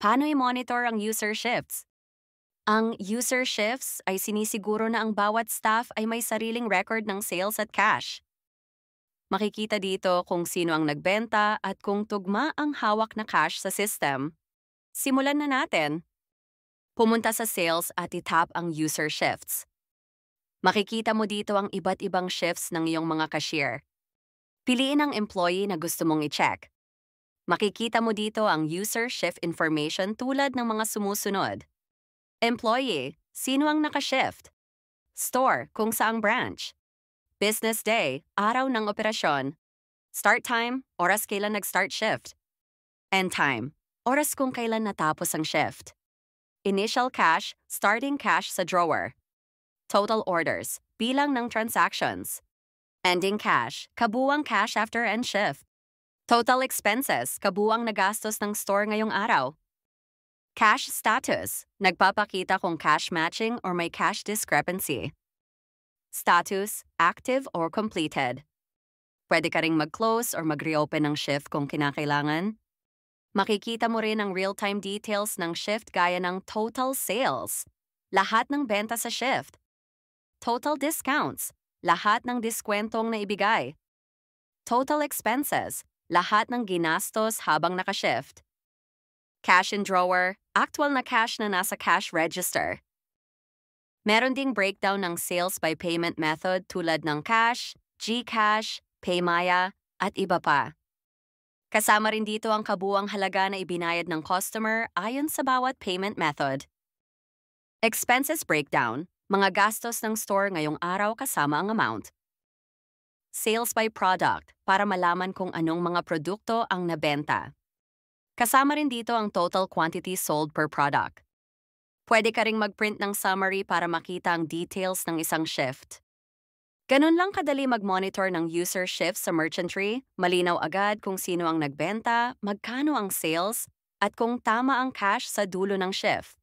Paano i-monitor ang user shifts? Ang user shifts ay sinisiguro na ang bawat staff ay may sariling record ng sales at cash. Makikita dito kung sino ang nagbenta at kung tugma ang hawak na cash sa system. Simulan na natin. Pumunta sa sales at itap ang user shifts. Makikita mo dito ang iba't ibang shifts ng iyong mga cashier. Piliin ang employee na gusto mong i-check. Makikita mo dito ang user shift information tulad ng mga sumusunod. Employee, sino ang nakashift? Store, kung saang branch. Business day, araw ng operasyon. Start time, oras kailan nag-start shift. End time, oras kung kailan natapos ang shift. Initial cash, starting cash sa drawer. Total orders, bilang ng transactions. Ending cash, kabuuang cash after end shift. Total expenses, kabuuang nagastos ng store ngayong araw. Cash status, nagpapakita kung cash matching or may cash discrepancy. Status, active or completed. Pwede ka ring mag-close or mag-reopen ng shift kung kinakailangan. Makikita mo rin ang real-time details ng shift gaya ng total sales, lahat ng benta sa shift. Total discounts, lahat ng diskwentong na ibigay. Total expenses, lahat ng ginastos habang nakashift. Cash in drawer, actual na cash na nasa cash register. Meron ding breakdown ng sales by payment method tulad ng cash, GCash, Paymaya, at iba pa. Kasama rin dito ang kabuuang halaga na ibinayad ng customer ayon sa bawat payment method. Expenses breakdown, mga gastos ng store ngayong araw kasama ang amount. Sales by product, para malaman kung anong mga produkto ang nabenta. Kasama rin dito ang total quantity sold per product. Pwede ka ring mag-print ng summary para makita ang details ng isang shift. Ganun lang kadali mag-monitor ng user shifts sa merchantry, malinaw agad kung sino ang nagbenta, magkano ang sales, at kung tama ang cash sa dulo ng shift.